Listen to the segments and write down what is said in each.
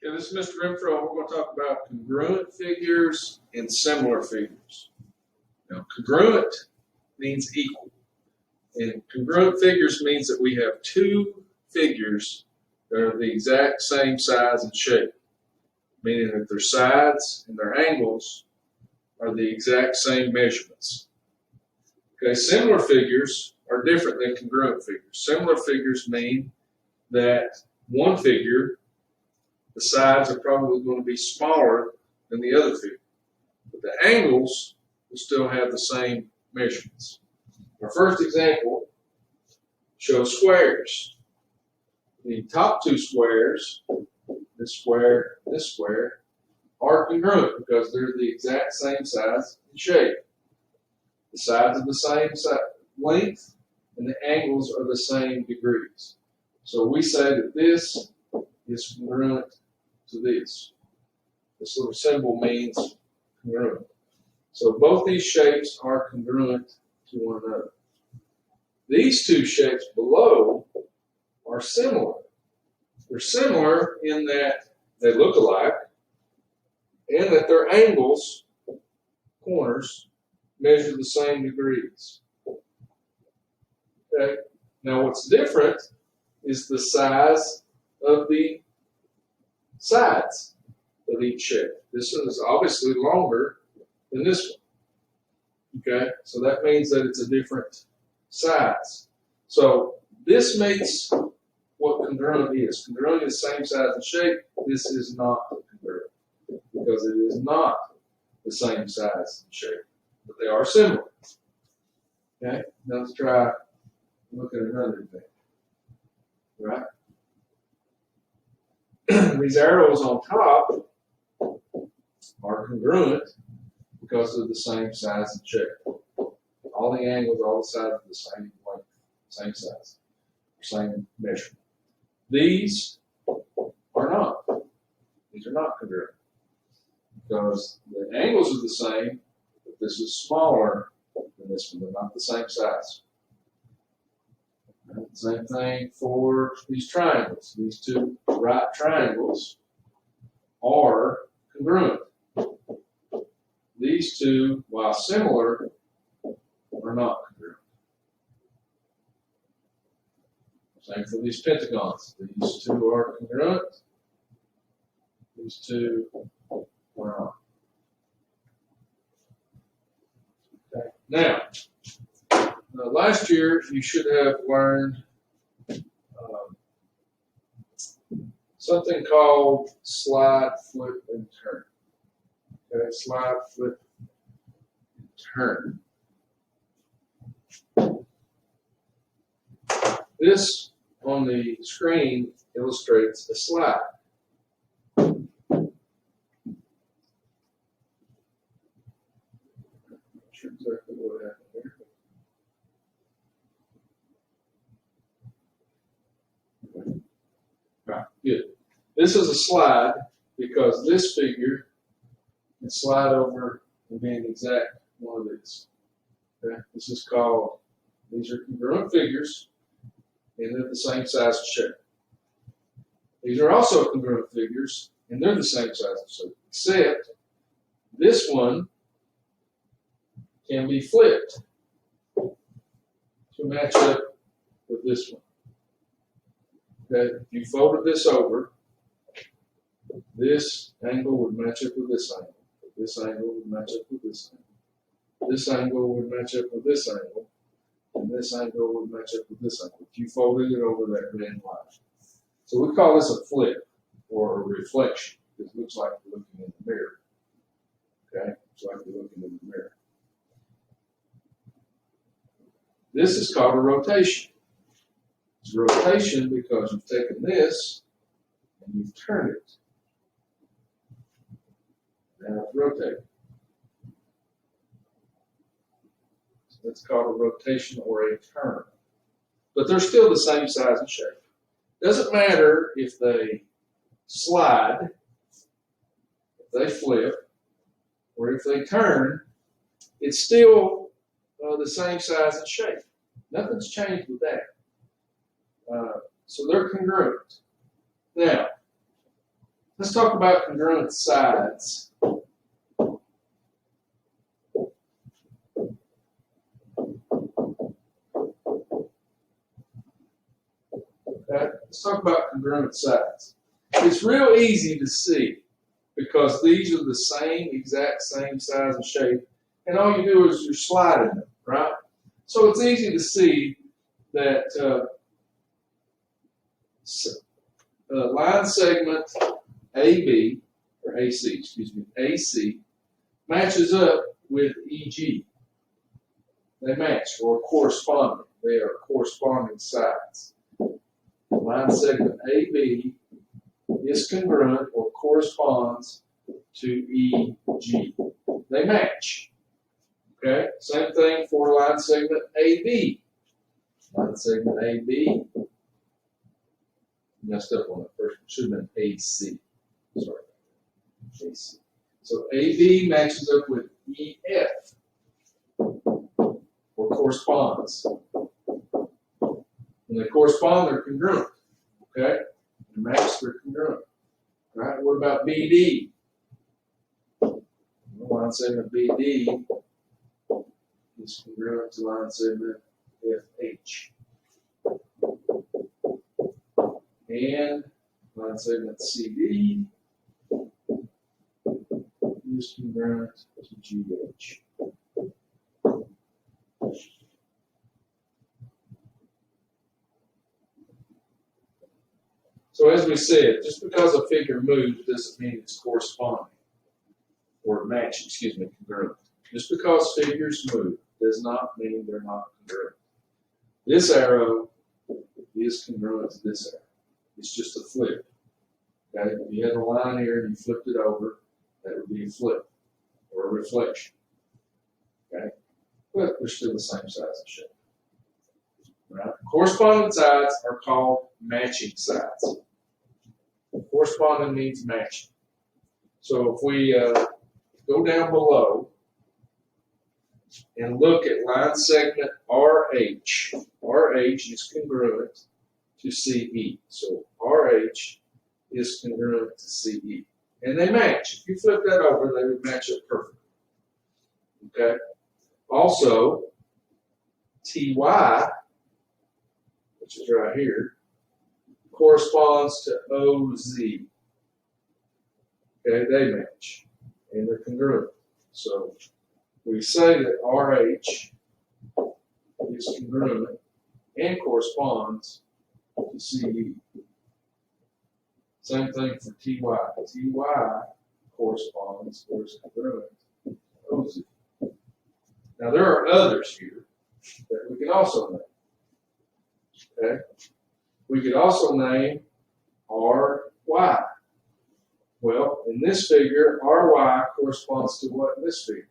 Okay, this is Mr. Renfro. We're going to talk about congruent figures and similar figures. Now, congruent means equal. And congruent figures means that we have two figures that are the exact same size and shape, meaning that their sides and their angles are the exact same measurements. Okay, similar figures are different than congruent figures. Similar figures mean that one figure, the sides are probably going to be smaller than the other figure, but the angles will still have the same measurements. Our first example shows squares. The top two squares, this square, are congruent because they're the exact same size and shape. The sides are the same length, and the angles are the same degrees. So we say that this is congruent to this. This little symbol means congruent. So both these shapes are congruent to one another. These two shapes below are similar. They're similar in that they look alike and that their angles, corners, measure the same degrees. Okay. Now what's different is the size of the sides of each shape. This one is obviously longer than this one. Okay, so that means that it's a different size. So this makes what congruent is. Congruent is the same size and shape. This is not congruent because it is not the same size and shape, but they are similar. Okay, now let's try look at another thing. Right? These arrows on top are congruent because they're the same size and shape. All the angles, all the sides are the same length, same size, same measurement. These are not. These are not congruent because the angles are the same, but this is smaller than this one. They're not the same size. Same thing for these triangles. These two right triangles are congruent. These two, while similar, are not congruent. Same for these pentagons. These two are congruent. These two are not. Okay. Now, last year you should have learned something called slide, flip, and turn. Okay, slide, flip, and turn. This on the screen illustrates a slide. Not sure exactly what happened here. Right, good. This is a slide because this figure can slide over and be an exact one of these. Okay? This is called, these are congruent figures, and they're the same size and shape. These are also congruent figures, and they're the same size and shape, except this one can be flipped to match up with this one. Okay, if you folded this over, this angle would match up with this angle. This angle would match up with this angle. This angle would match up with this angle. And this angle would match up with this angle. If you folded it over that red line. So we call this a flip or a reflection because it looks like you're looking in the mirror. Okay? It's like you're looking in the mirror. This is called a rotation. It's a rotation because you've taken this and you've turned it. Now it's rotating. So that's called a rotation or a turn. But they're still the same size and shape. Doesn't matter if they slide, if they flip, or if they turn, it's still the same size and shape. Nothing's changed with that. So they're congruent. Now, Let's talk about congruent sides. Okay. Let's talk about congruent sides. It's real easy to see because these are the exact same size and shape, and all you do is you're sliding them, right? So it's easy to see that line segment AB, or AC, excuse me, AC, matches up with EG. They match or corresponding. They are corresponding sides. Line segment AB is congruent or corresponds to EG. They match. Okay? Same thing for line segment AB. Line segment AB. Messed up on that first one. Should have been AC. Sorry. AC. So AB matches up with EF or corresponds. When they correspond, they're congruent. Okay? They match, they're congruent. All right? What about BD? Line segment BD is congruent to line segment FH. And line segment CD is congruent to GH. So as we said, just because a figure moves doesn't mean it's corresponding or congruent. Just because figures move does not mean they're not congruent. This arrow is congruent to this arrow. It's just a flip. Okay? If you had a line here and you flipped it over, that would be a flip or a reflection. Okay? But they're still the same size and shape. Right? Corresponding sides are called matching sides. Corresponding means matching. So if we go down below and look at line segment RH, RH is congruent to CE. So RH is congruent to CE. And they match. If you flip that over, they would match up perfectly. Okay? Also, TY, which is right here, corresponds to OZ. Okay, they match. And they're congruent. So we say that RH is congruent and corresponds to CE. Same thing for TY. TY corresponds or is congruent to OZ. Now there are others here that we can also name. Okay? We could also name RY. Well, in this figure, RY corresponds to what in this figure?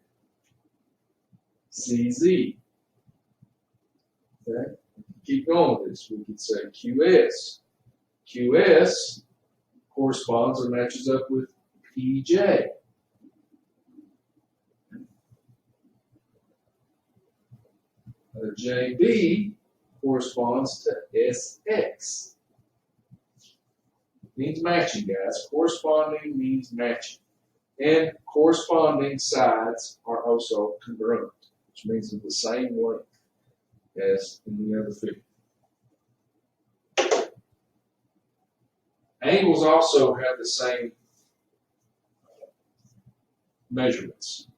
CZ. Okay? Keep going with this. We could say QS. QS corresponds or matches up with PJ. JB corresponds to SX. Means matching, guys. Corresponding means matching. And corresponding sides are also congruent, which means they're the same length as in the other figure. Angles also have the same measurements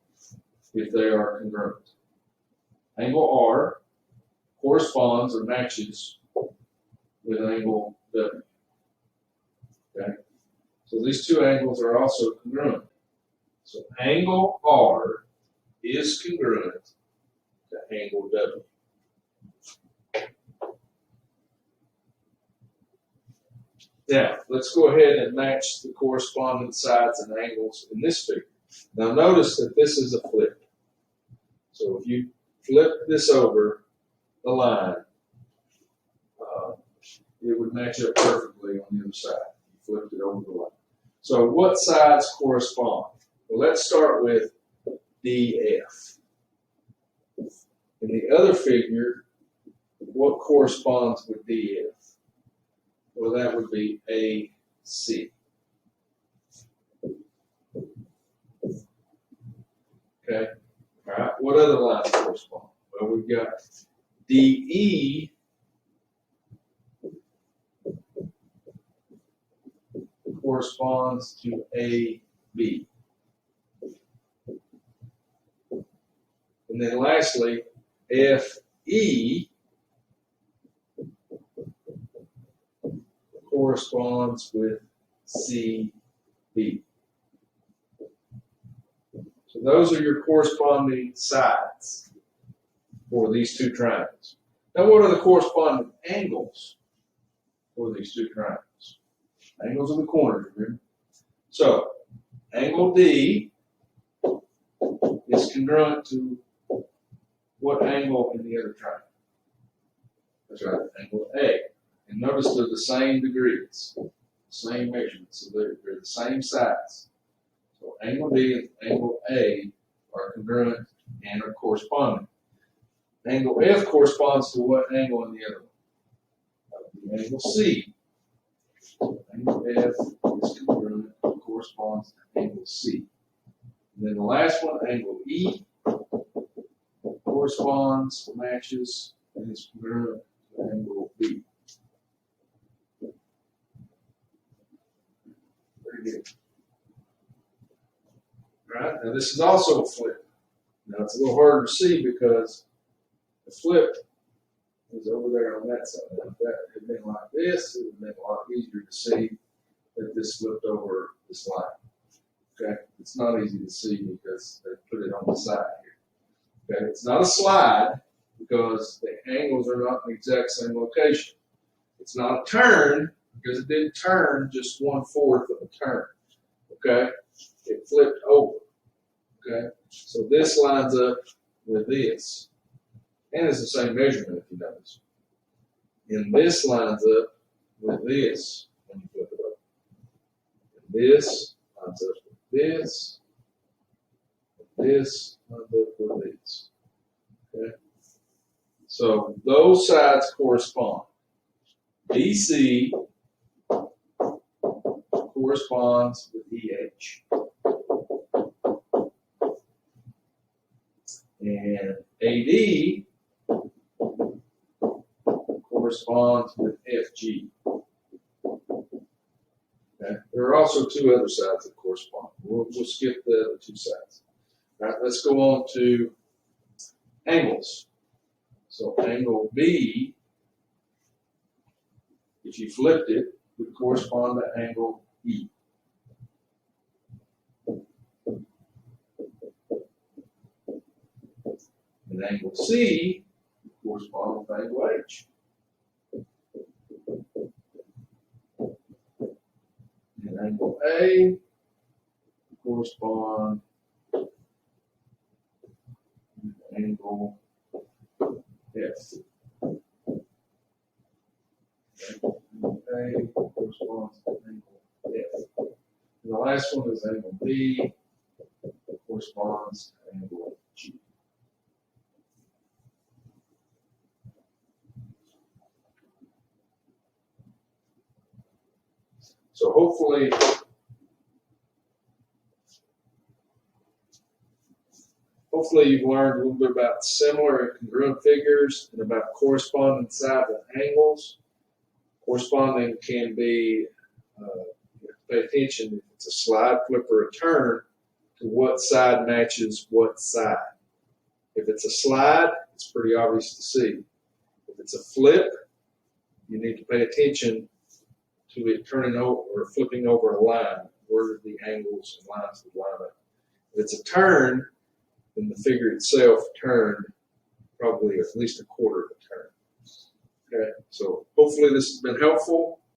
if they are congruent. Angle R corresponds or matches with angle W. Okay? So these two angles are also congruent. So angle R is congruent to angle W. Now, let's go ahead and match the corresponding sides and angles in this figure. Now notice that this is a flip. So if you flip this over the line, it would match up perfectly on the other side. You flipped it over the line. So what sides correspond? Well, let's start with DF. In the other figure, what corresponds with DF? Well, that would be AC. Okay? All right, what other lines correspond? Well, we've got DE corresponds to AB. And then lastly, FE corresponds with CB. So those are your corresponding sides for these two triangles. Now what are the corresponding angles for these two triangles? Angles of the corners, remember? So angle D is congruent to what angle in the other triangle? That's right, angle A. And notice they're the same degrees, same measurements, so they're the same size. So angle D and angle A are congruent and are corresponding. Angle F corresponds to what angle in the other one? The angle C. So angle F is congruent and corresponds to angle C. And then the last one, angle E, corresponds, matches, and is congruent to angle B. Very good. All right, now this is also a flip. Now it's a little harder to see because the flip is over there on that side. Now, if that had been like this, it would have been a lot easier to see that this flipped over this line. Okay, it's not easy to see because they put it on the side here. Okay, it's not a slide because the angles are not in the exact same location. It's not a turn because it didn't turn just 1/4 of a turn. Okay, it flipped over. Okay, so this lines up with this, and it's the same measurement if you notice. And this lines up with this when you flip it over. And this lines up with this. And this lines up with this. Okay, so those sides correspond. BC corresponds with EH. And AD corresponds with FG. Okay. There are also two other sides that correspond. We'll skip the other two sides. All right, let's go on to angles. So angle B, if you flipped it, would correspond to angle E. And angle C corresponds with angle H. And angle A corresponds with angle F. Angle A corresponds to angle F. And the last one is angle B corresponds to angle G. So hopefully you've learned a little bit about similar and congruent figures and about corresponding sides and angles. Corresponding can be, you have to pay attention if it's a slide, flip, or a turn to what side matches what side. If it's a slide, it's pretty obvious to see. If it's a flip, you need to pay attention to it turning over or flipping over a line, where the angles and lines would line up. If it's a turn, then the figure itself turned probably at least 1/4 of a turn. Okay, so hopefully this has been helpful.